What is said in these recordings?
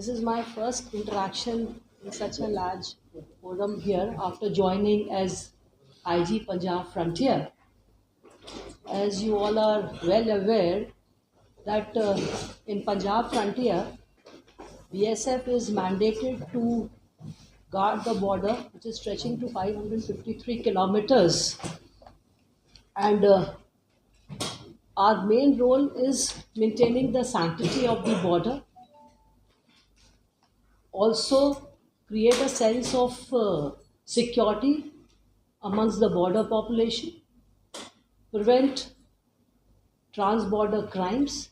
This is my first interaction in such a large forum here after joining as IG Punjab Frontier. As you all are well aware that in Punjab Frontier, BSF is mandated to guard the border, which is stretching to 553 kilometers. And our main role is maintaining the sanctity of the border, also create a sense of security amongst the border population, prevent trans-border crimes,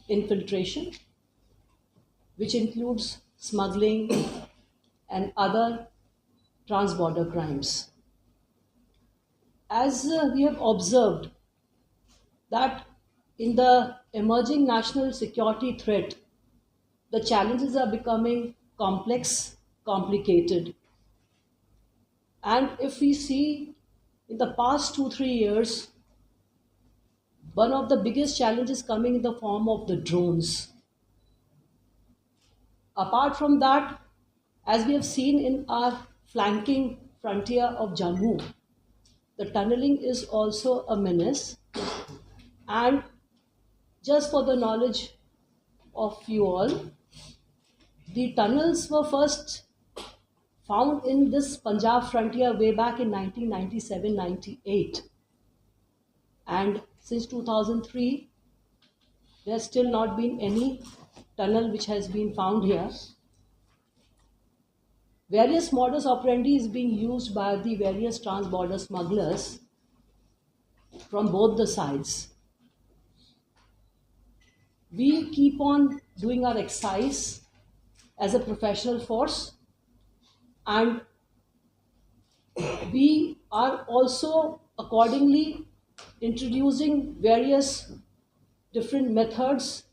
infiltration, which includes smuggling and other trans-border crimes. As we have observed that in the emerging national security threat, the challenges are becoming complex, complicated. And if we see in the past 2 3 years, one of the biggest challenges coming in the form of the drones. Apart from that, as we have seen in our flanking frontier of Jammu, the tunneling is also a menace. And just for the knowledge of you all, the tunnels were first found in this Punjab frontier way back in 1997-98. And since 2003, there has still not been any tunnel which has been found here. Various modus operandi is being used by the various trans-border smugglers from both the sides. We keep on doing our exercise as a professional force, and we are also accordingly introducing various different methods,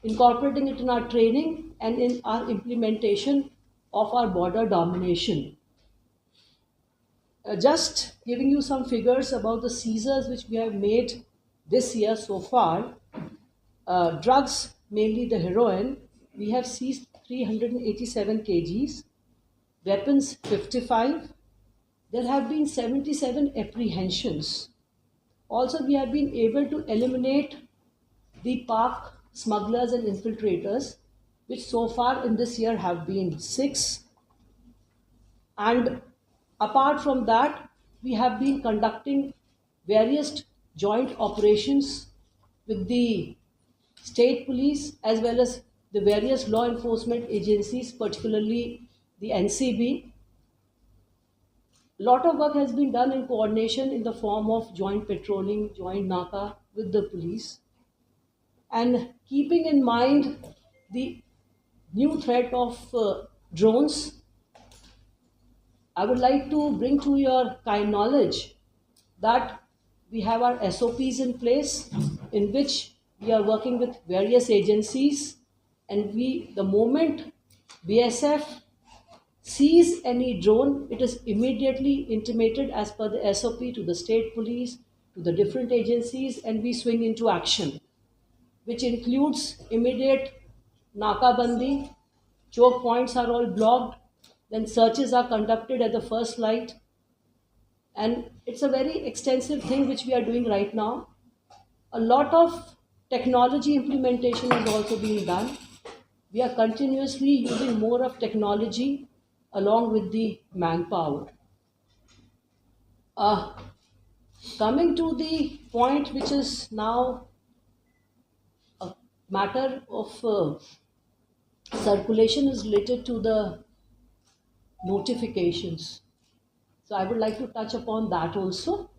incorporating it in our training and in our implementation of our border domination. Just giving you some figures about the seizures which we have made this year so far. Drugs, mainly the heroin, we have seized 387 kgs, weapons 55. There have been 77 apprehensions. Also, we have been able to eliminate the park smugglers and infiltrators, which so far in this year have been 6. And apart from that, we have been conducting various joint operations with the state police as well as the various law enforcement agencies, particularly the NCB. A lot of work has been done in coordination in the form of joint patrolling, joint NACA with the police. And keeping in mind the new threat of drones, I would like to bring to your kind knowledge that we have our SOPs in place in which we are working with various agencies, and the moment BSF sees any drone, it is immediately intimated as per the SOP to the state police, to the different agencies, and we swing into action, which includes immediate Nakabandi, choke points are all blocked, then searches are conducted at the first light. And it's a very extensive thing which we are doing right now. A lot of technology implementation is also being done. We are continuously using more of technology along with the manpower. Uh, Coming to the point which is now a matter of circulation, is related to the notifications. So I would like to touch upon that also.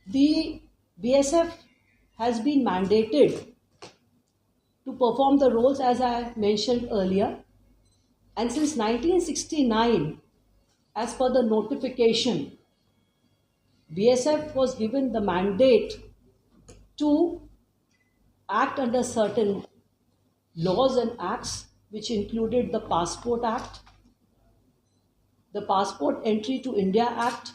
The BSF has been mandated to perform the roles as I mentioned earlier. And since 1969, as per the notification, BSF was given the mandate to act under certain laws and acts, which included the Passport Act, the Passport Entry to India Act,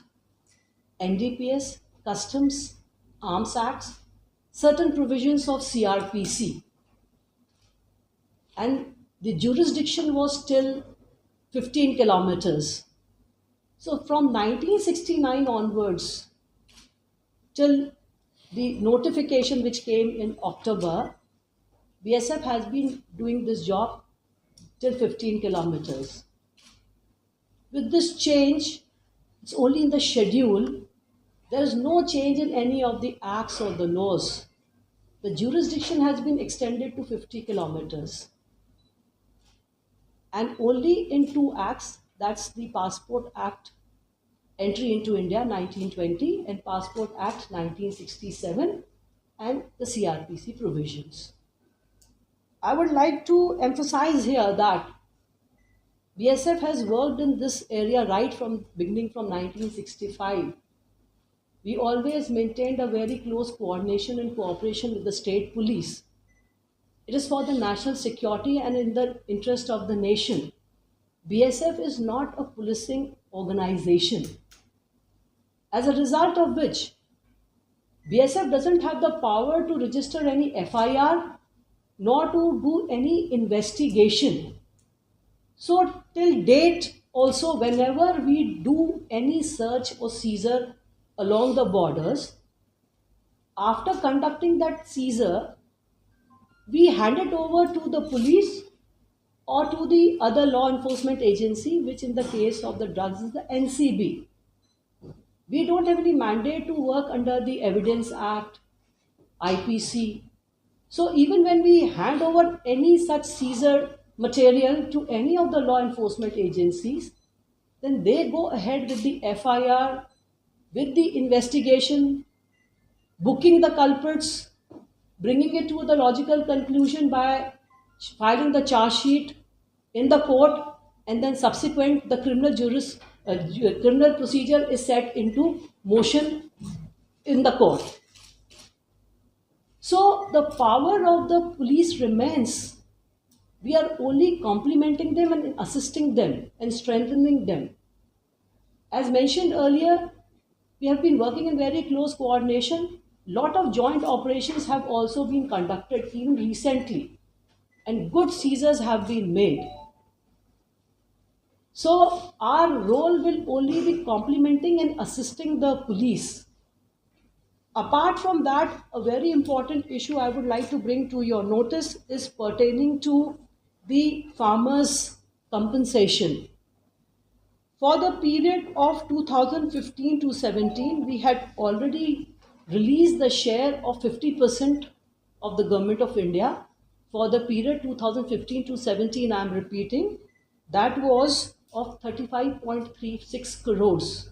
NDPS, Customs, Arms Acts, certain provisions of CRPC. and the jurisdiction was still 15 kilometers. So from 1969 onwards till the notification which came in October, BSF has been doing this job till 15 kilometers. With this change, it's only in the schedule. There is no change in any of the acts or the laws. The jurisdiction has been extended to 50 kilometers. And only in two acts, that's the Passport Act Entry into India 1920 and Passport Act 1967 and the CRPC provisions. I would like to emphasize here that BSF has worked in this area right from beginning from 1965. We always maintained a very close coordination and cooperation with the state police. It is for the national security and in the interest of the nation. BSF is not a policing organization. As a result of which, BSF doesn't have the power to register any FIR nor to do any investigation. So, till date, also, whenever we do any search or seizure along the borders, after conducting that seizure, we hand it over to the police or to the other law enforcement agency, which in the case of the drugs is the NCB. We don't have any mandate to work under the Evidence Act, IPC. So even when we hand over any such seizure material to any of the law enforcement agencies, then they go ahead with the FIR, with the investigation, booking the culprits, bringing it to the logical conclusion by filing the charge sheet in the court, and then subsequent the criminal procedure is set into motion in the court. So the power of the police remains. We are only complementing them and assisting them and strengthening them. As mentioned earlier, we have been working in very close coordination. Lot of joint operations have also been conducted even recently, and good seizures have been made. So our role will only be complementing and assisting the police. Apart from that, a very important issue I would like to bring to your notice is pertaining to the farmers' compensation. For the period of 2015 to 17, we had already released the share of 50% of the Government of India. For the period 2015 to 17, I am repeating, that was of 35.36 crores.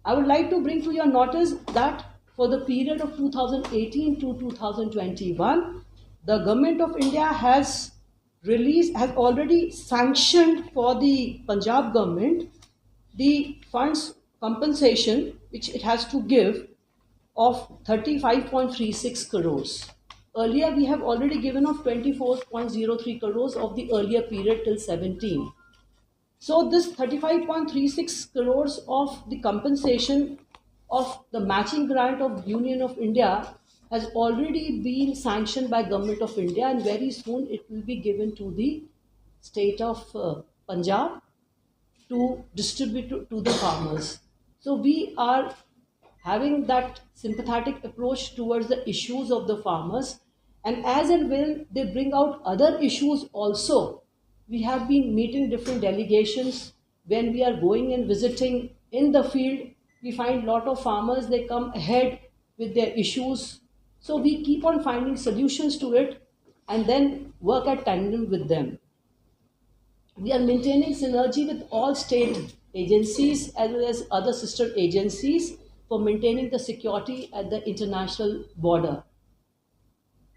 I would like to bring to your notice that for the period of 2018 to 2021, the Government of India has already sanctioned for the Punjab government the funds compensation which it has to give of 35.36 crores. Earlier, we have already given of 24.03 crores of the earlier period till 17. So this 35.36 crores of the compensation of the matching grant of Union of India has already been sanctioned by Government of India, and very soon it will be given to the state of Punjab to distribute to the farmers. So we are having that sympathetic approach towards the issues of the farmers, and as and when they bring out other issues also, we have been meeting different delegations. When we are going and visiting in the field, we find a lot of farmers, they come ahead with their issues. So we keep on finding solutions to it and then work at tandem with them. We are maintaining synergy with all state agencies as well as other sister agencies for maintaining the security at the international border.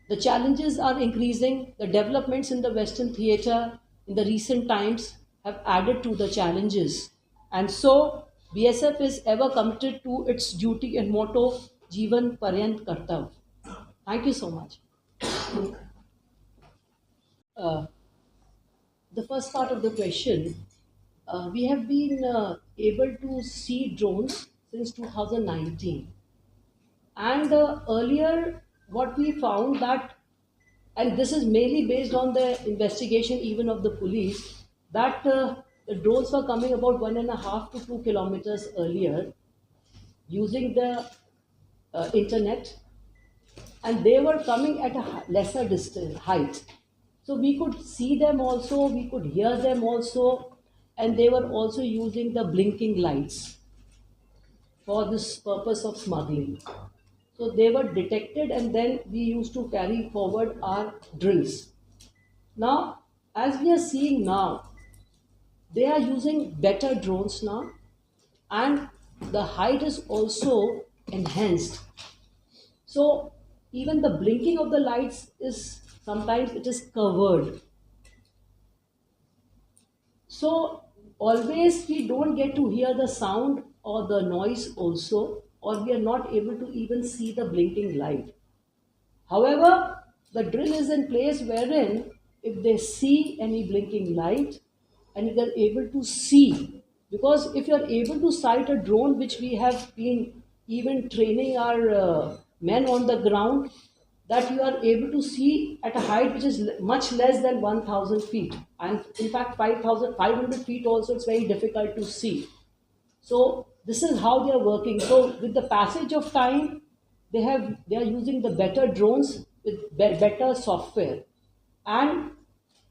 The challenges are increasing. The developments in the Western theatre in the recent times have added to the challenges. And so, BSF is ever committed to its duty and motto, Jeevan Paryant Kartav. Thank you so much. The first part of the question, we have been able to see drones since 2019. And earlier, what we found that and this is mainly based on the investigation even of the police, that the drones were coming about 1.5 to 2 kilometers earlier using the internet, and they were coming at a lesser distance height, so we could see them also, we could hear them also, and they were also using the blinking lights for this purpose of smuggling. So they were detected, and then we used to carry forward our drills. Now, as we are seeing now, they are using better drones now, and the height is also enhanced. So even the blinking of the lights is sometimes it is covered. So always we don't get to hear the sound or the noise also, or we are not able to even see the blinking light. However, the drill is in place wherein if they see any blinking light and if they're able to see, because if you're able to sight a drone, which we have been even training our men on the ground, that you are able to see at a height which is much less than 1000 feet, and in fact 5500 feet also it's very difficult to see. So this is how they are working. So with the passage of time, they are using the better drones with better software. And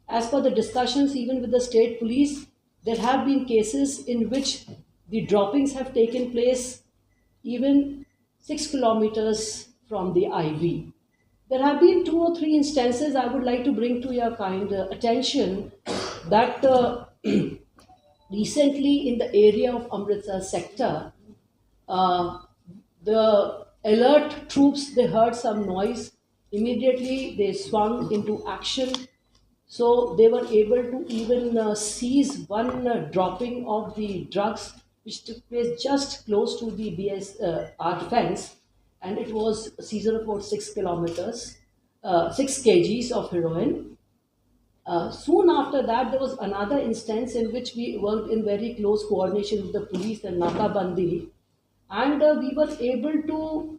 as per the discussions even with the state police, there have been cases in which the droppings have taken place even 6 kilometers from the IB. There have been 2 or 3 instances I would like to bring to your kind attention, that recently in the area of Amritsar sector, uh, the alert troops, they heard some noise. Immediately they swung into action. So they were able to even seize one dropping of the drugs, which took place just close to the BS fence, and it was a seizure of about 6 kilometers, 6 kgs of heroin. Soon after that, there was another instance in which we worked in very close coordination with the police and Nakabandi, and we were able to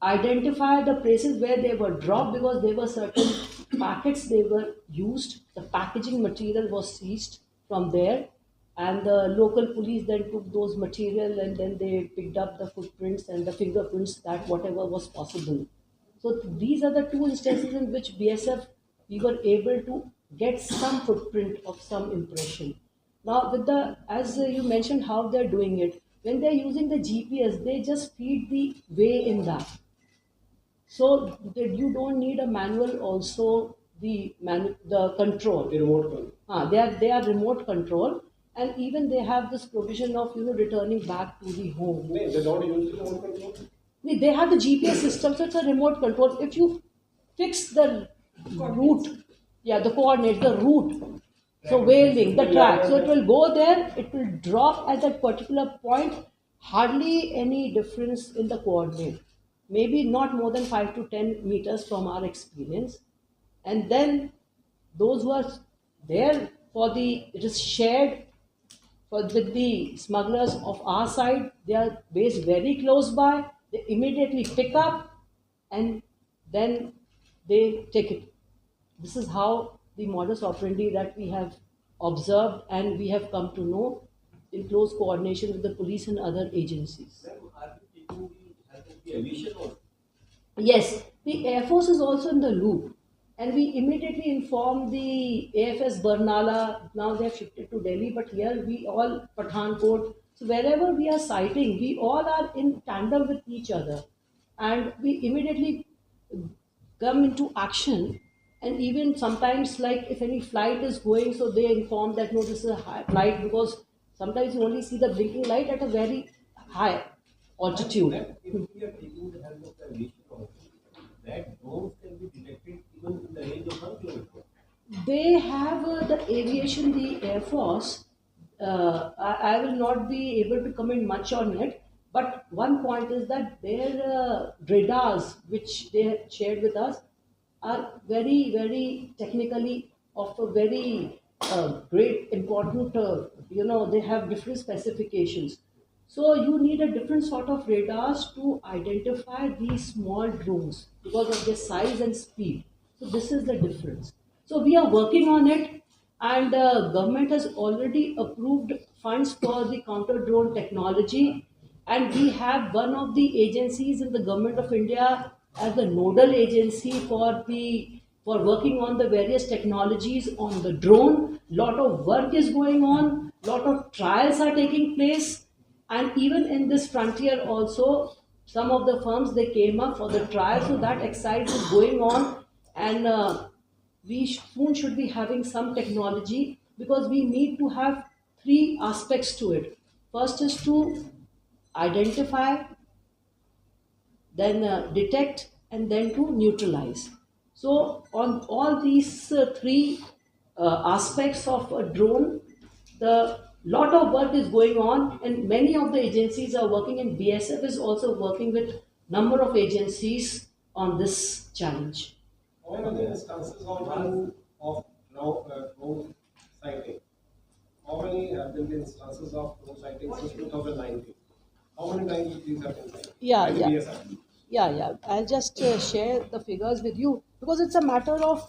identify the places where they were dropped, because there were certain packets they were used. The packaging material was seized from there, and the local police then took those material and then they picked up the footprints and the fingerprints, that whatever was possible. So these are the 2 instances in which BSF, we were able to get some footprint of some impression. Now with the, as you mentioned how they're doing it, when they're using the GPS, they just feed the way in that. So that you don't need a manual also, the control. The remote control. They are remote control, and even they have this provision of returning back to the home. No, they don't use the remote control. They have the GPS system, so it's a remote control. If you fix the route, yeah, the coordinates, the route, so whaling, the track, so it will go there, it will drop at that particular point, hardly any difference in the coordinate. Maybe not more than 5 to 10 meters from our experience. And then those who are there for the, it is shared for with the smugglers of our side, they are based very close by. They immediately pick up and then they take it. This is how the modus operandi that we have observed and we have come to know in close coordination with the police and other agencies. Ma'am, are you taking the help of the aviation or? Yes, the Air Force is also in the loop, and we immediately informed the AFS Barnala. Now they have shifted to Delhi, but here we all Pathankot. So wherever we are sighting, we all are in tandem with each other, and we immediately come into action. And even sometimes, like if any flight is going, so they inform that no, this is a high flight, because sometimes you only see the blinking light at a very high altitude. Ma'am, if we are taking the help of the aviation also, that drones can be detected even in the range of 1 kilometer. They have the aviation, the Air Force. I will not be able to comment much on it, but one point is that their radars, which they have shared with us, are very, very technically of a very great important. They have different specifications. So you need a different sort of radars to identify these small drones because of their size and speed. So this is the difference. So we are working on it, and government has already approved funds for the counter drone technology, and we have one of the agencies in the government of India as the nodal agency for working on the various technologies on the drone. Lot of work is going on, lot of trials are taking place, and even in this frontier also, some of the firms they came up for the trial, so that exercise is going on, and soon should be having some technology, because we need to have three aspects to it. First is to identify, then detect, and then to neutralize. So on all these three aspects of a drone, the lot of work is going on, and many of the agencies are working, and BSF is also working with number of agencies on this challenge. How many instances of drone sighting? How many have been the instances of drone sighting since 2019? How many times these have been sighted? Yeah, By the yeah. BSF? Yeah. I'll just share the figures with you, because it's a matter of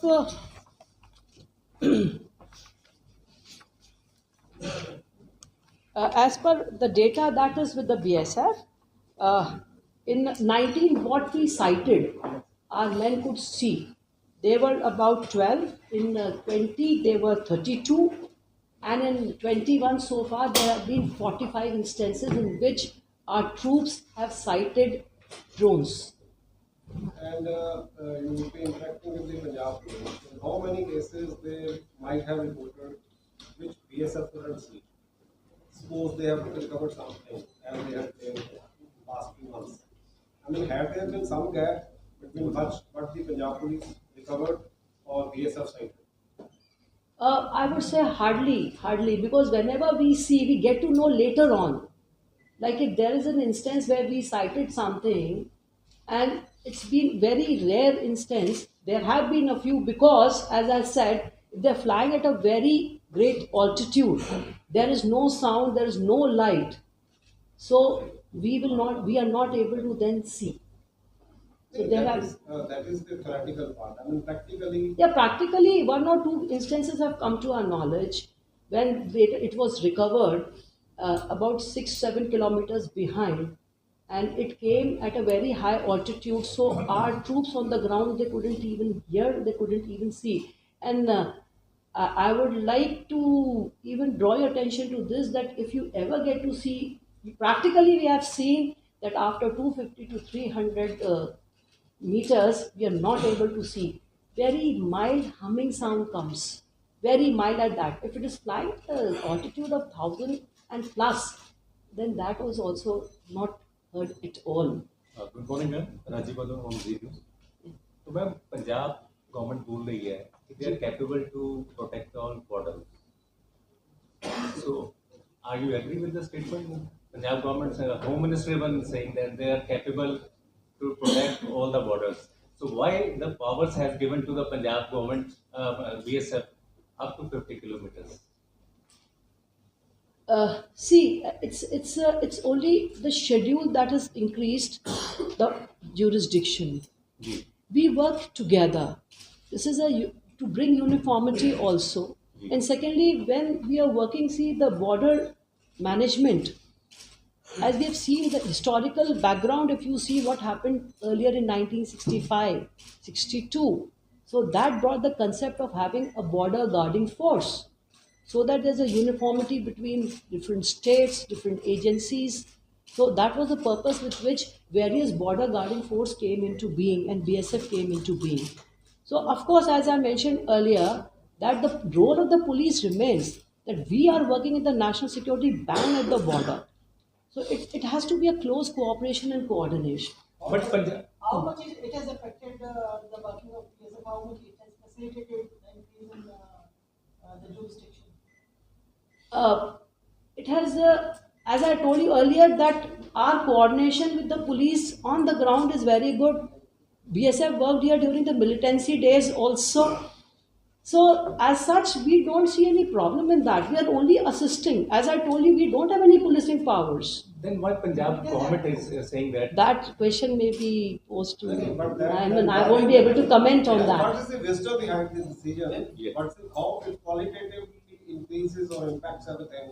as per the data that is with the BSF, in 19 what we cited, our men could see. They were about 12, in 20 they were 32, and in 21 so far there have been 45 instances in which our troops have sighted drones. And you will be interacting with the Punjab police. In how many cases they might have reported which BSF couldn't see? Suppose they have recovered something as they have claimed last few months. I mean, have there been some gap between what the Punjab police recovered or BSF cited? I would say hardly, because whenever we see, we get to know later on. Like if there is an instance where we cited something, and it's been very rare instance. There have been a few, because, as I said, if they're flying at a very great altitude, there is no sound, there is no light, so we are not able to then see. So there are. That is the theoretical part. I mean, practically, Yeah, practically one or two instances have come to our knowledge when it was recovered about 6-7 kilometers behind, and it came at a very high altitude. So our troops on the ground, they couldn't even hear, they couldn't even see. And I would like to even draw your attention to this, that if you ever get to see, practically we have seen that after 250 to 300 meters, we are not able to see. Very mild humming sound comes. Very mild at that. If it is flying at an altitude of 1000 and plus, then that was also not heard at all. Good morning ma'am Rajiv बदो home zero तो ma'am Punjab government बोल रही है कि they are capable to protect all border so are you agree with the statement Punjab government home minister one saying that they are capable to protect all the borders. So why the powers has given to the Punjab government BSF up to 50 kilometers? See, it's only the schedule that has increased the jurisdiction. जी We work together. This is to bring uniformity also. And secondly, when we are working, see the border management, as we have seen the historical background, if you see what happened earlier in 1965, 62, so that brought the concept of having a border guarding force, so that there's a uniformity between different states, different agencies. So that was the purpose with which various border guarding force came into being, and BSF came into being. So of course, as I mentioned earlier, that the role of the police remains, that we are working in the national security band at the border. So it has to be a close cooperation and coordination. but Punjab How much it has affected the working of PSF? How much it has facilitated the increase in the jurisdiction? It has, as I told you earlier, that our coordination with the police on the ground is very good. BSF worked here during the militancy days also. So, as such, we don't see any problem in that. We are only assisting. As I told you, we don't have any policing powers. Then why Punjab government is saying that? That question may be posed to Okay, you. but that- I mean, I that- won't be able to comment on Yeah, that. What is the wisdom behind this decision? Yeah. What's how it qualitatively increases or impacts everything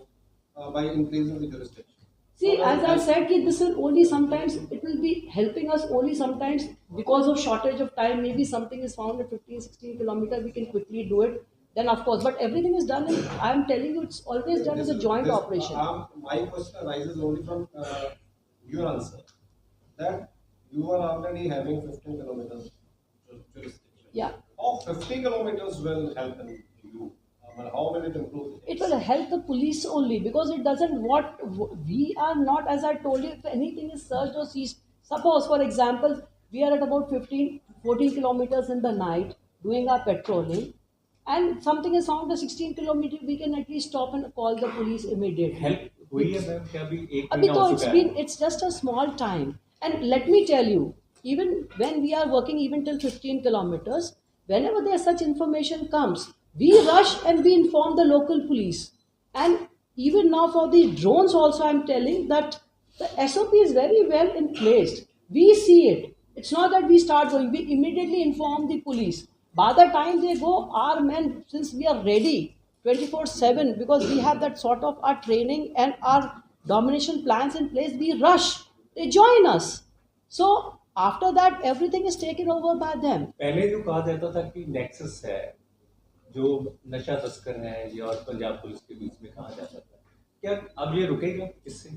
by increasing the jurisdiction? See, What as I said, कि this will only sometimes, it will be helping us only sometimes because of shortage of time. Maybe something is found at 15, 16 kilometers, we can quickly do it. Then of course, but everything is done, I'm telling you, it's always done as a joint operation. My question arises only from your answer that you are already having 15 kilometers jurisdiction. Yeah. How 50 kilometers will help in you? How will it improve? It will help the police only because it doesn't what we are not, as I told you, if anything is searched or seized, suppose for example we are at about 15 14 kilometers in the night doing our patrolling and something is found at 16 kilometers, we can at least stop and call the police immediately. Help हुई है ma'am क्या अभी एक अभी महीना तो हो it's चुका been है it's just a small time. And let me tell you, even when we are working even till 15 kilometers, whenever there's such information comes, we rush and we inform the local police. And even now for the drones also, I'm telling that the SOP is very well in place. We see it. It's not that we start going, we immediately inform the police. By the time they go, our men, since we are ready 24/7, because we have that sort of our training and our domination plans in place, we rush, they join us. So after that, everything is taken over by them. पहले जो कहा जाता था कि nexus है जो नशा तस्कर है ये और पंजाब पुलिस के बीच में कहा जाता था क्या अब ये रुकेगा इससे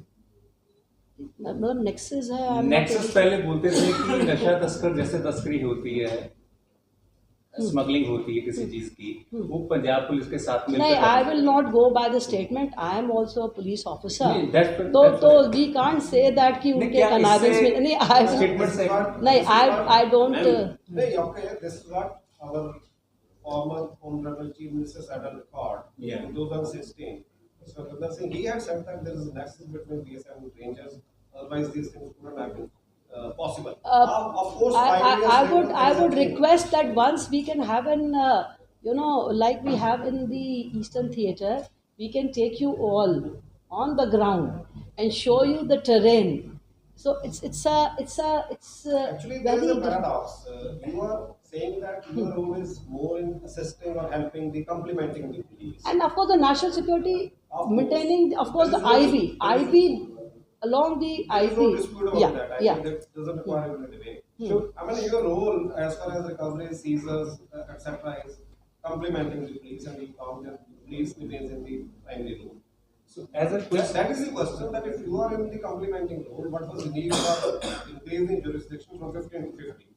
मतलब नेक्सस है, I'm not नेक्सस able- पहले बोलते थे कि नशा तस्कर जैसे तस्करी होती है स्मगलिंग होती है किसी चीज की वो पंजाब पुलिस के साथ नहीं, मिलकर I will not go by the statement. I am also a police officer. नहीं, that's- तो that's तो right. we can't say that कि नहीं, उनके क्या connivance इससे में नहीं I statement से नहीं I don't No, okay, this is what our former honorable chief minister said on record Yeah. in 2016. So Gurdeep Singh, he had said that there is a nexus between BSF and rangers, otherwise these things couldn't have been possible. Of course, 5 years I later, would there is a change. request that once we can have an like we have in the Eastern Theatre, we can take you all on the ground and show you the terrain. So it's Actually, there is very a paradox. You are saying that your role is more in assisting or helping the complementing the police. and of course the national security Of course. maintaining, of course the There is no- IB along the There is IB. no dispute about that. I yeah. think that doesn't require even a debate. So, I mean, your role as far as recovery, seizures, etc., is complementing the police and the count and police remains in the primary role. So as a police That is the question that if you are in the complementing role, what was the need for increasing jurisdiction from 15 to 50?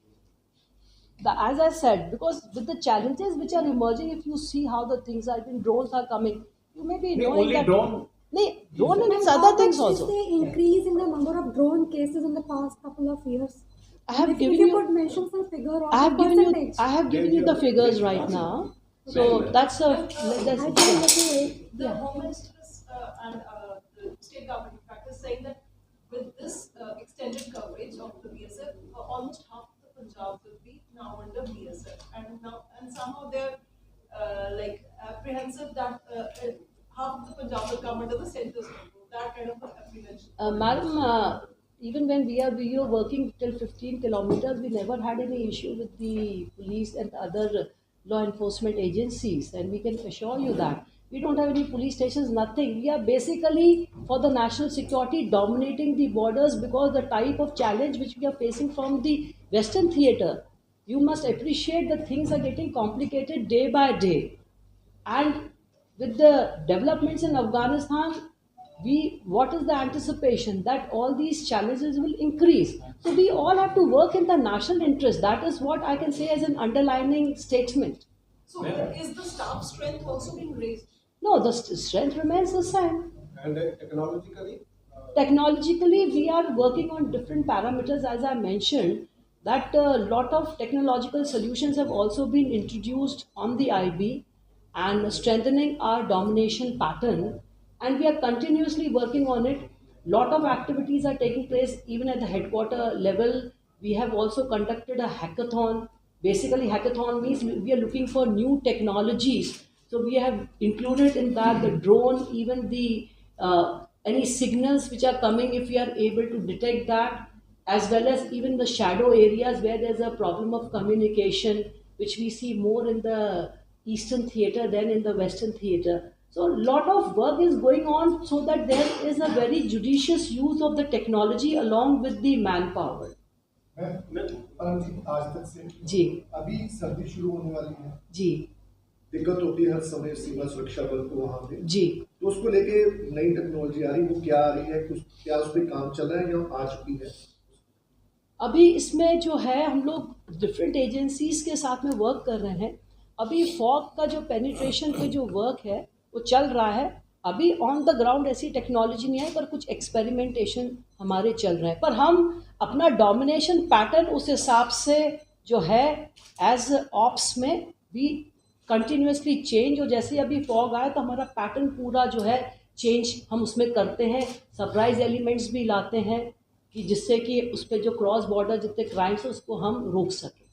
As I said, because with the challenges which are emerging, if you see how the things are, even drones are coming, you may be नहीं, knowing only that. drone? No, drone and And it's how other much things is also. the increase in the number of drone cases in the past couple of years? I have If given you you. could mention some figure or I have given you. percentage. I have given you the figures right now. So that's a. That's, I think that The Home Minister and the state government, in fact, is saying that with this extended coverage of the BSF, almost half of the Punjab will be now under BSF, and somehow they're like apprehensive that half of the Punjab will come under the centre's control. That kind of apprehension. Madam, even when we were working till 15 kilometers, we never had any issue with the police and other law enforcement agencies, and we can assure you that. We don't have any police stations, nothing. We are basically for the national security dominating the borders because the type of challenge which we are facing from the Western theatre, you must appreciate that things are getting complicated day by day. And with the developments in Afghanistan, what is the anticipation that all these challenges will increase? So we all have to work in the national interest. That is what I can say as an underlining statement. So is the staff strength also being raised? No, the strength remains the same. And technologically, Technologically, we are working on different parameters, as I mentioned, that a lot of technological solutions have also been introduced on the IB and strengthening our domination pattern. And we are continuously working on it. Lot of activities are taking place even at the headquarter level. We have also conducted a hackathon. Basically, hackathon means we are looking for new technologies. So we have included in that the drone, even the any signals which are coming, if we are able to detect that, as well as even the shadow areas where there's a problem of communication, which we see more in the eastern theater than in the western theater. So a lot of work is going on so that there is a very judicious use of the technology along with the manpower. मैं परम जी आज तक से जी अभी सर्दी शुरू होने वाली है, जी दिक्कत होती है हर समय सीमा सुरक्षा बल को वहाँ पे, जी। तो उसको लेके नई टेक्नोलॉजी आ रही है, वो क्या आ रही है, कुछ क्या उस पर काम चल रहा है या आ चुकी है? अभी इसमें जो है हम लोग डिफरेंट एजेंसीज के साथ में वर्क कर रहे हैं। अभी फॉग का जो पेनिट्रेशन पे जो वर्क है वो चल रहा है। अभी ऑन द ग्राउंड ऐसी टेक्नोलॉजी नहीं है, पर कुछ एक्सपेरिमेंटेशन हमारे चल रहे हैं, पर हम अपना डोमिनेशन पैटर्न उस हिसाब से जो है एज ऑप्स में भी कंटिन्यूसली चेंज, और जैसे अभी फॉग आया तो हमारा पैटर्न पूरा जो है चेंज हम उसमें करते हैं। सरप्राइज एलिमेंट्स भी लाते हैं कि जिससे कि उस पर जो क्रॉस बॉर्डर जितने क्राइम्स है उसको हम रोक सकें।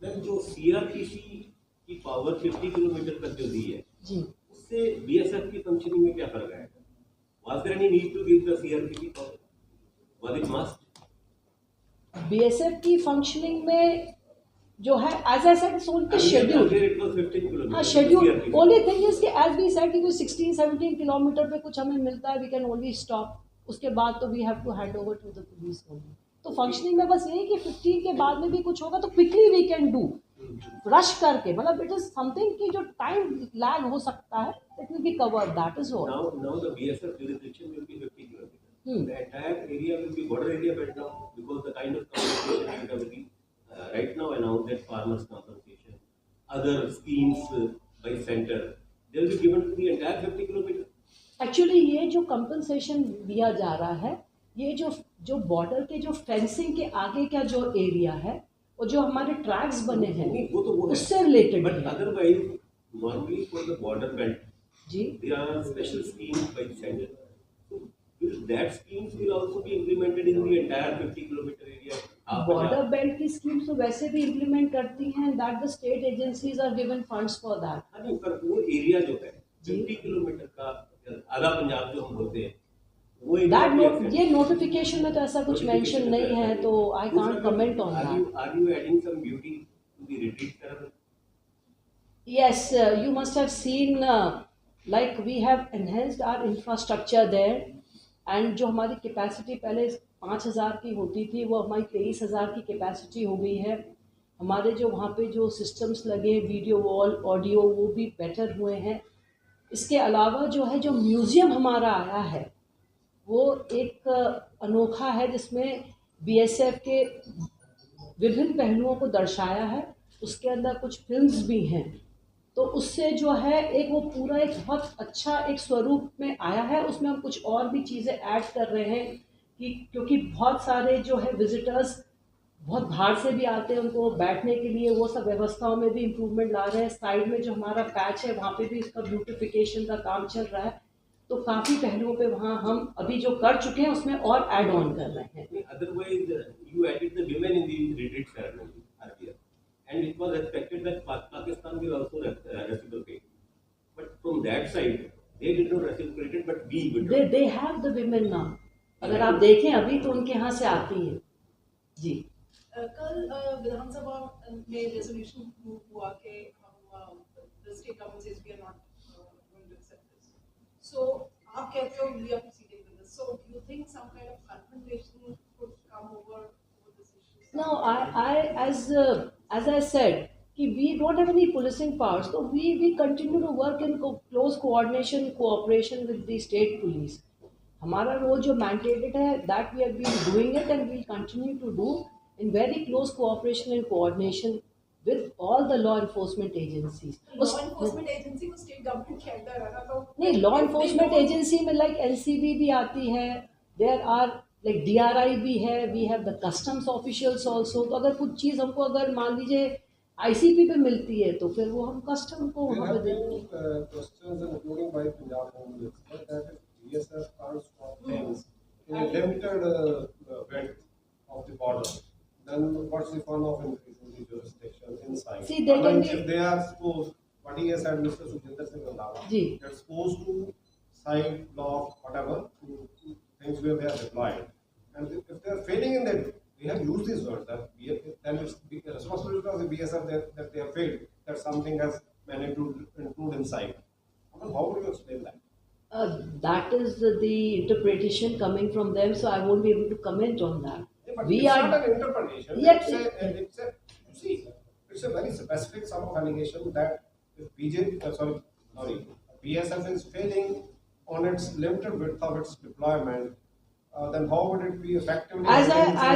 मैम जो सीआरपीसी की पावर 50 किलोमीटर तक जो दी है जी, उससे बीएसएफ की फंक्शनिंग में क्या फर्क आएगा? Was there any need to give the CrPC power? Was it must? BSF की फंक्शनिंग में जो है as I said it's only schedule. It was 15 kilometre. हाँ, शेड्यूल। ओनली थिंग इज कि एज वी सेड कि कोई 16-17 किलोमीटर पे कुछ हमें मिलता है, वी कैन ओनली स्टॉप। उसके बाद तो we have to hand over to the police only. तो फंक्शनिंग में बस यही कि 15 के बाद में भी कुछ होगा तो quickly we can do, rush करके, मतलब इट इज समथिंग कि जो टाइम लैग हो सकता है it will be covered, that is all. Now the BSF jurisdiction will be 50 kilometers. The entire area will be border area right now because the kind of compensation and everything right now announced that farmers compensation, other schemes by center, they will be given to the entire 50 kilometers. Actually ये जो compensation दिया जा रहा है, ये जो border के जो फेंसिंग के आगे का जो एरिया है और जो हमारे ट्रैक्स बने हैं नहीं, वो तो वो है। उससे रिलेटेड But है। otherwise, normally for the border belt, जी, there are special schemes by center. So will that schemes will also be implemented in the entire 50 kilometer area? Border belt की स्कीम्स तो वैसे भी इम्प्लीमेंट करती हैं, that the state agencies are given funds for that. हाँ नहीं, पर वो एरिया जो है जी। 50 किलोमीटर का आधा पंजाब जो हम बोलते हैं वो दैट area ये नोटिफिकेशन में तो ऐसा कुछ मेंशन नहीं है, तो I can't comment on that. Are you adding some beauty to the retreat ceremony? Yes, you must have seen like we have enhanced our infrastructure there, and जो हमारी कैपेसिटी पहले 5,000 की होती थी वो हमारी 23,000 की कैपेसिटी हो गई है। हमारे जो वहाँ पे जो सिस्टम्स लगे, वीडियो वॉल, ऑडियो, वो भी बेटर हुए हैं। इसके अलावा जो है जो म्यूज़ियम हमारा आया है वो एक अनोखा है, जिसमें बीएसएफ के विभिन्न पहलुओं को दर्शाया है। उसके अंदर कुछ फिल्म्स भी हैं, तो उससे जो है एक वो पूरा एक बहुत अच्छा एक स्वरूप में आया है। उसमें हम कुछ और भी चीज़ें ऐड कर रहे हैं कि क्योंकि बहुत सारे जो है विजिटर्स बहुत बाहर से भी आते हैं, उनको बैठने के लिए वो सब व्यवस्थाओं में भी इम्प्रूवमेंट ला रहे हैं। साइड में जो हमारा पैच है वहाँ पे भी इसका ब्यूटिफिकेशन का काम चल रहा है, तो काफ़ी पहलुओं पे वहाँ हम अभी जो कर चुके हैं उसमें और ऐड ऑन कर रहे हैं। Otherwise, you added the women in the retreat ceremony earlier, and it was expected that Pakistan will also reciprocate. But from that side, they did not reciprocate, but we would. They have the women now, अगर आप देखें अभी तो उनके यहाँ से आती हैं। जी, कल विधानसभा में रेजोल्यूशन हुआ कि हम the state government says we are not going to accept this, so आप कहते हो we are proceeding with this, so do you think some kind of confrontation could come over this issue? now as I said कि we don't have any policing powers, so we continue to work in close coordination, cooperation with the state police. हमारा role जो mandated है that we have been doing it and we continue to do in very close cooperation and coordination with all the law enforcement agencies. Law enforcement agency को state government के अंदर है ना, तो नहीं, लॉ एनफोर्समेंट एजेंसी में like NCB भी आती है, देयर आर लाइक डीआरआई भी है, we have the customs officials also. तो अगर कुछ चीज़ हमको अगर मान लीजिए आईसीपी पे मिलती है तो फिर वो हम कस्टम को There वहाँ पे have देते been हैं। questions including by Punjab Home Minister that if BSF can't stop things in a limited width of the border, then what's the fun of increasing the jurisdiction inside? See, they can I mean, be- if they are supposed, what he has said, Mr. Sujinder Singh Randhawa, ji. they're supposed to side, block, whatever, things where they are deployed. And if they are failing in that, we have used these words that then it's the responsibility of the BSF that they have failed, that something has managed to intrude inside. I mean, how would you explain that? That is the interpretation coming from them, so I won't be able to comment on that. Yeah, but We it's are not an interpretation. Yeah, It's a very specific sort of allegation that if BSF is failing on its limited width of its deployment, then how would it be effectively? as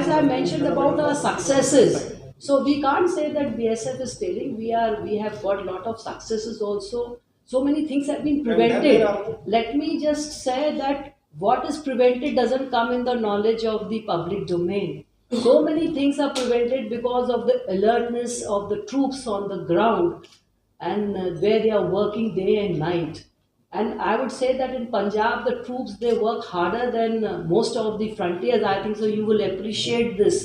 I mentioned about our successes. So we can't say that BSF is failing. We have got a lot of successes also. So many things have been And then prevented. there are- Let me just say that what is prevented doesn't come in the knowledge of the public domain. So many things are prevented because of the alertness of the troops on the ground and where they are working day and night. And I would say that in Punjab, the troops they work harder than most of the frontiers. I think so. You will appreciate this,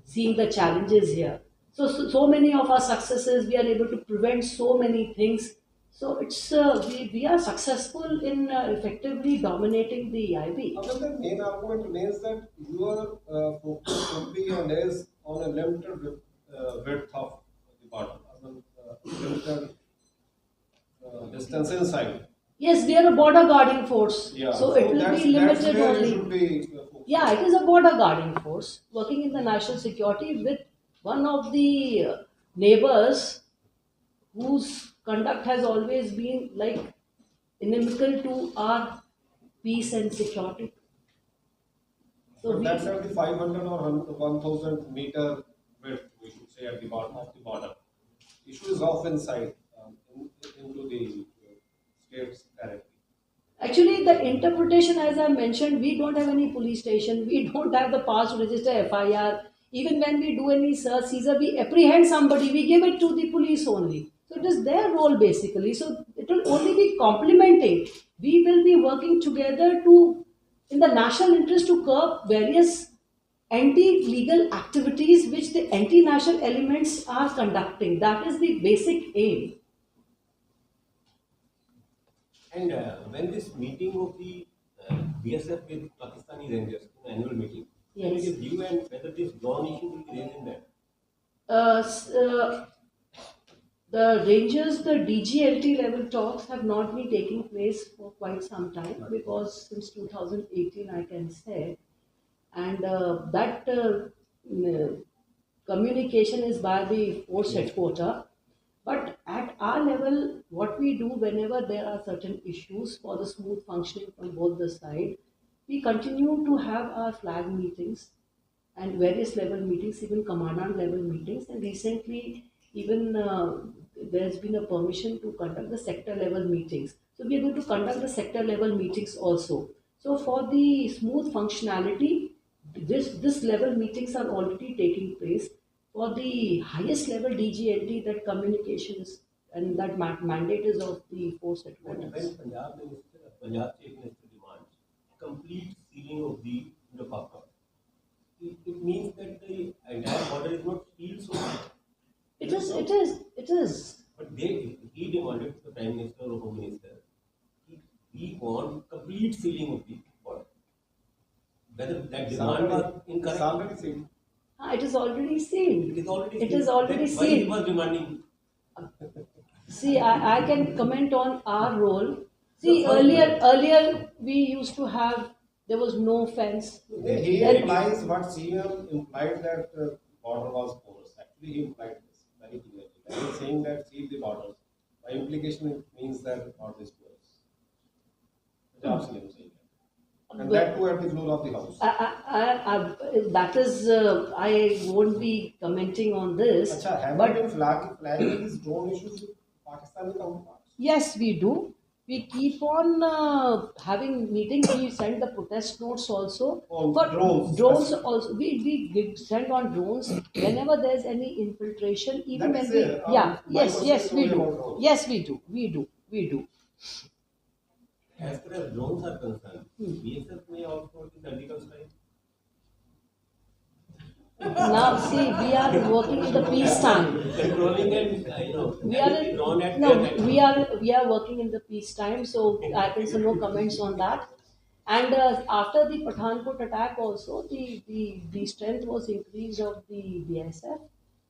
seeing the challenges here. So many of our successes, we are able to prevent so many things. So we are successful in effectively dominating the IB. However, the main argument remains that your focus should be and is on a limited width of the border, limited distance inside. Yes, we are a border guarding force. Yeah, So it will that's be limited where only. you should be focused. Yeah, it is a border guarding force working in the national security with one of the neighbors whose conduct has always been like inimical to our peace and security. So But we, that's at the 500 or 1000 meter width, we should say, at the bottom of the border. Issue is off inside, into the states directly. actually, the interpretation, as I mentioned, we don't have any police station. We don't have the power to register FIR. Even when we do any search, Caesar, we apprehend somebody, we give it to the police only. So it is their role basically. So it will only be complementing. We will be working together to, in the national interest, to curb various anti-legal activities which the anti-national elements are conducting. That is the basic aim. And when this meeting of the BSF with Pakistani Rangers, annual meeting, when Yes. it is due and whether this drone issue will be raised in that? Uh, s- uh, the Rangers, the DGLT level talks have not been taking place for quite some time because since 2018, I can say, and that communication is by the force headquarter. But at our level, what we do whenever there are certain issues for the smooth functioning from both the sides, we continue to have our flag meetings and various level meetings, even commandant level meetings. And recently, even there's been a permission to conduct the sector level meetings. So we are going to conduct the sector level meetings also. So for the smooth functionality, this level meetings are already taking place. For the highest level DGLT, that communication is and that mandate is of the force When headquarters. Punjab Chief Minister demands complete sealing of the Indo-Pak, it means that the entire border is not sealed so much. It is. But he demanded, the Prime Minister or Home Minister, we want complete sealing of the border. Whether that demand was It's incorrect, already seen. It is already seen. it is already It sealed. is already Then why he seen. was demanding? See, I can comment on our role. See, earlier we used to have, there was no fence. He Then- implies what CM implied that border was porous. Actually, he implied this very clearly. When he's saying that seal the borders, by implication it means that the border is porous. Punjab CM saying that. And that too at the floor of the house. That is, I won't be commenting on this. Acha, have But you been flagging these drone issues with Pakistani counterparts? yes, we do. We keep on having meetings. We send the protest notes also. On For drones. drones also. We send on drones whenever there's any infiltration. Even That when is we, it. yeah, My yes, question yes, is we only about do. drones. Yes, we do. As far as drones are concerned, BSF may outsource the surgical strike. Now, see, we are working in the peace time. Controlling and, We are can be drawn at no, their we are working in the peace time, so I can say no comments on that. And after the Pathankot attack, also the strength was increased of the BSF,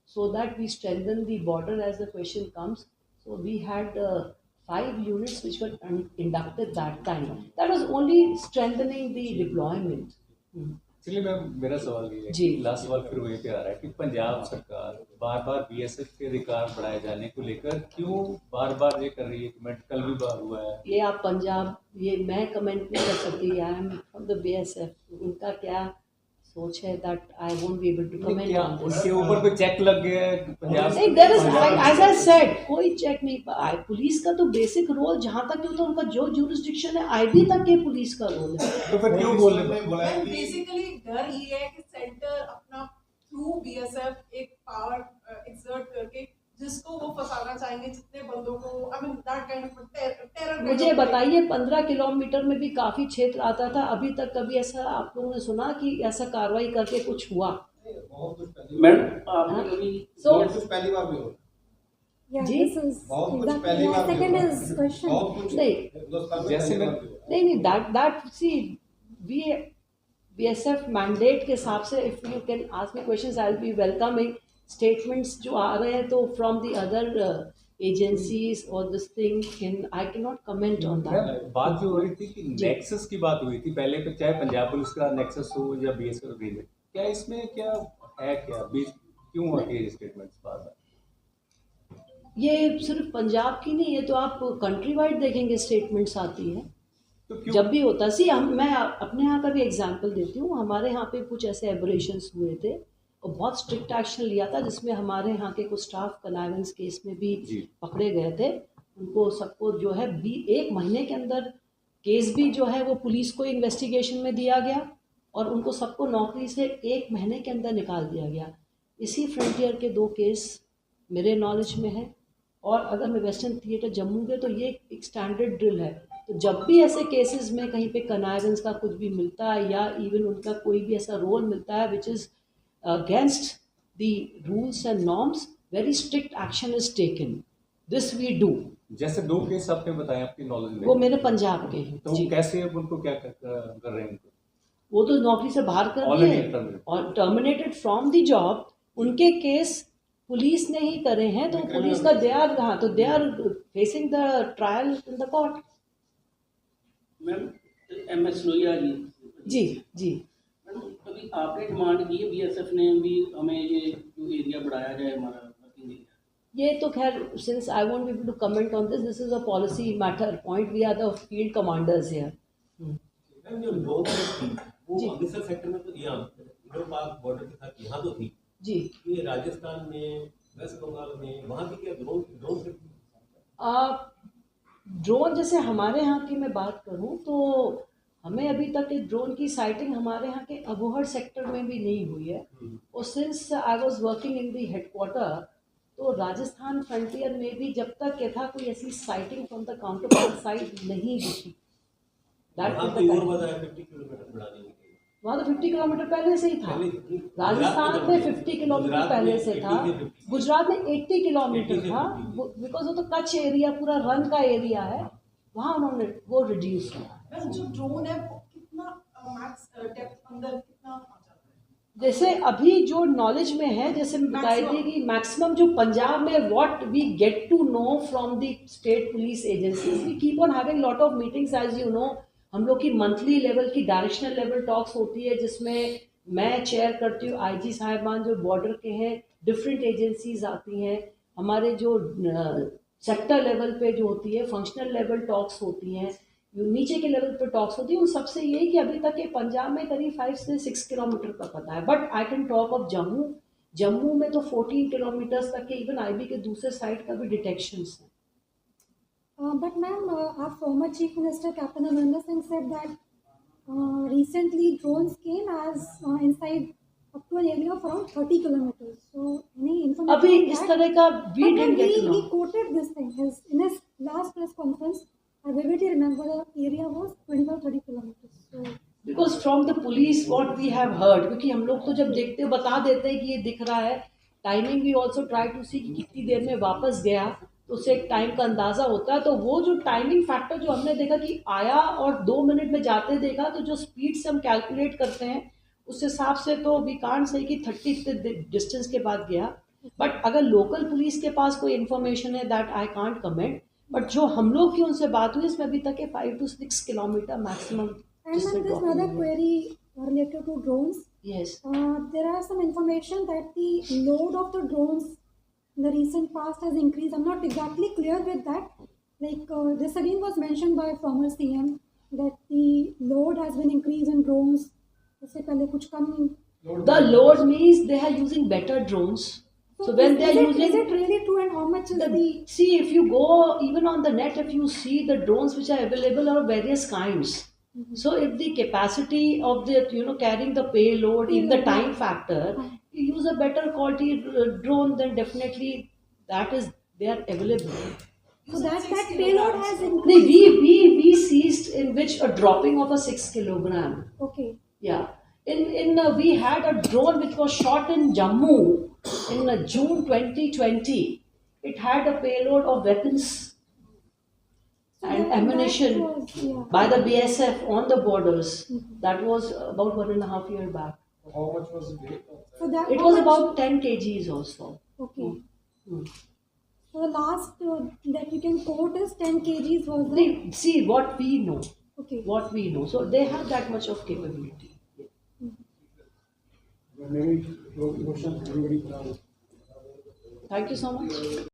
so that we strengthen the border as the question comes. So we had 5 units which were inducted that time. That was only strengthening the deployment. Hmm. चलिए ma'am, मेरा सवाल ये है जी। कि last सवाल फिर वहीं पे आ रहा है कि पंजाब सरकार बार बार बीएसएफ के अधिकार बढ़ाए जाने को लेकर क्यों बार बार ये कर रही है? कमेंट कल भी बार हुआ है। ये आप पंजाब, ये मैं कमेंट नहीं कर सकती। I am from the BSF, उनका क्या सोच है that I won't be able to comment क्या ऑन दिस। उनके ऊपर कोई चेक लग गया है पंजाब? नहीं, there is, as I said, कोई चेक नहीं। पुलिस का तो बेसिक रोल जहां तक होता है, उनका जो ज्यूरिसडिक्शन है IB तक के पुलिस का रोल है। तो फिर क्यों बोल रहे हैं? बेसिकली डर ये है कि सेंटर अपना थ्रू BSF एक पावर एक्सर्ट करके जिसको वो फंसाना चाहेंगे, जितने बंदों को, I mean that kind of terror. मुझे बताइए, 15 किलोमीटर में भी काफी क्षेत्र आता था, अभी तक कभी ऐसा आप लोगों ने सुना कि ऐसा कार्रवाई करके कुछ हुआ? बहुत कुछ पहली मैडम आपने कभी बहुत कुछ पहली बार भी हो Yeah, जी? this is बहुत कुछ exactly पहली my बार भी second हुआ। is question. बहुत कुछ नहीं। हिंदुस्तान में जैसे पहली मैं- बार भी हुआ। नहीं, that see we BSF mandate के हिसाब से, if you can ask me questions, I will be welcoming statements जो आ रहे हैं तो फ्रॉम द अदर एजेंसीज और this thing, can I can not comment on that. Ma'am, बात जो हो रही थी कि नेक्सस की बात हुई थी पहले, तो चाहे पंजाब पुलिस का नेक्सस हो या BSF रेलवे, क्या इसमें क्या है, क्या बीच क्यों होती है स्टेटमेंट्स बार बार? ये सिर्फ पंजाब की नहीं है, तो आप कंट्री वाइड देखेंगे स्टेटमेंट्स आती है तो क्यों? जब भी होता है। सी मैं अपने यहाँ का भी एग्जांपल देती हूँ। हमारे यहाँ पे कुछ ऐसे एबरेशंस हुए थे और बहुत स्ट्रिक्ट एक्शन लिया था, जिसमें हमारे यहाँ के कुछ स्टाफ कनावेंस केस में भी जी। पकड़े गए थे। उनको सबको जो है 1 महीने के अंदर केस भी जो है वो पुलिस को इन्वेस्टिगेशन में दिया गया और उनको सबको नौकरी से 1 महीने के अंदर निकाल दिया गया। इसी फ्रंटियर के 2 केस मेरे नॉलेज में है। और अगर मैं वेस्टर्न थिएटर जम्मू के, तो ये एक स्टैंडर्ड ड्रिल है। तो जब भी ऐसे केसेस में कहीं पे कनाइवेंस का कुछ भी मिलता है या इवन उनका कोई भी ऐसा रोल मिलता है which is against the rules and norms, very strict action is taken. This we do. जैसे 2 केस आपने बताए आपकी नॉलेज में, वो मेरे पंजाब के हैं। तो वो जी। कैसे अब उनको क्या कर रहे हैं उनको? वो तो नौकरी से बाहर कर Already दिए terminated. और टर्मिनेटेड फ्रॉम द जॉब। उनके केस पुलिस ने ही करे हैं, तो पुलिस का they are facing the trial in the court. Ma'am MS Lohia ji जी जी। मैडम कभी आपने डिमांड की है BSF ने भी हमें ये जो एरिया बढ़ाया जाए हमारा वर्किंग एरिया? ये तो खैर, since I won't be able to comment on this is a policy matter point, we are the field commanders here. Ma'am, जो ड्रोन थी वो जी। अमृतसर सेक्टर में तो यहाँ इंडो पाक बॉर्डर के साथ यहाँ तो थी, जी। ये राजस्थान में, वेस्ट बंगाल में, वहाँ की क्या ड्रोन ड्रोन ड्रोन जैसे हमारे यहाँ की मैं बात करूँ तो हमें अभी तक एक ड्रोन की साइटिंग हमारे यहाँ के अबोहर सेक्टर में भी नहीं हुई है। और since I was working in the headquarter, तो राजस्थान फ्रंटियर में भी जब तक क्या था, कोई ऐसी sighting from the counter part side नहीं दिखी। वहाँ की और बताया 50 किलोमीटर बढ़ाने के लिए। वहाँ तो 50 किलोमीटर पहले से ही था। पहले राजस्थान में 50 किलोमीटर गुजरात पहले में से 80 था। से 50 गुजरात में 80 किलोमीटर 80 से था, 50 बिकॉज वो तो कच्छ एरिया पूरा रन का एरिया है, वहाँ उन्होंने वो रिड्यूस किया। मैम जो ड्रोन है वो कितना मैक्स डेप्थ अंदर कितना आ जाता है? जैसे अभी जो नॉलेज में है, जैसे मैं बताई थी कि मैक्सिमम जो पंजाब में what we get to know from the state police agencies, we keep on having lot of meetings as you know. हम लोग की मंथली लेवल की डायरेक्शनल लेवल टॉक्स होती है, जिसमें मैं चेयर करती हूँ। IG साहिबान जो बॉर्डर के हैं, डिफरेंट एजेंसीज आती हैं। हमारे जो सेक्टर लेवल पे जो होती है फंक्शनल लेवल टॉक्स होती हैं, जो नीचे के लेवल पे टॉक्स होती है, उन सबसे यही कि अभी तक ये पंजाब में करीब 5 से 6 किलोमीटर का पता है। But I can talk of Jammu में तो 14 किलोमीटर्स तक के इवन IB के दूसरे साइड का भी डिटेक्शंस हैं। But ma'am, our former Chief Minister Captain Amarinder Singh said that recently drones came as inside up to an area of around 30 kilometers. So any information अभी on इस that? तरह का we But then didn't get to he know. quoted this thing. In his last press conference, I vividly remember the area was 25-30 kilometers. So because from the police what we have heard, क्योंकि हम लोग तो जब देखते बता देते हैं कि ये दिख रहा है, टाइमिंग भी ऑल्सो ट्राई टू सी कि कितनी देर में वापस गया, तो उससे एक टाइम का अंदाजा होता है। तो वो जो टाइमिंग फैक्टर जो हमने देखा कि आया और 2 मिनट में जाते देखा, तो जो स्पीड से हम कैलकुलेट करते हैं उस हिसाब से तो वी कांट से कि 30 डिस्टेंस के बाद गया। बट अगर लोकल पुलिस के पास कोई इन्फॉर्मेशन है that I can't comment, but जो हम लोग की उनसे बात हुई इसमें अभी तक है 5 to 6 kilometre maximum. And ma'am, there's another query related to drones. Yes. There are some information that the load of the drones in the recent past has increased. I'm not exactly clear with that. Like this again was mentioned by former CM that the load has been increased in drones. इससे पहले कुछ कम. The load means they are using better drones. So when they are using, is it really true, and how much is the? See, if you go even on the net, if you see the drones which are available are of various kinds. So if the capacity of the carrying the payload, if the time factor, you use a better quality drone, then definitely that is they are available. So that payload has No, increased. we seized in which a dropping of a 6 kilogram. Okay. Yeah. In we had a drone which was shot in Jammu in June 2020. It had a payload of weapons and ammunition by the BSF on the borders. That was about 1.5 years back. How much was the weight of that? So that It how was much- about 10 kgs also. Okay. Hmm. So the last that you can quote is 10 kgs was the. See what we know. Okay. What we know. So they have that much of capability. Maybe your question, everybody. Thank you so much.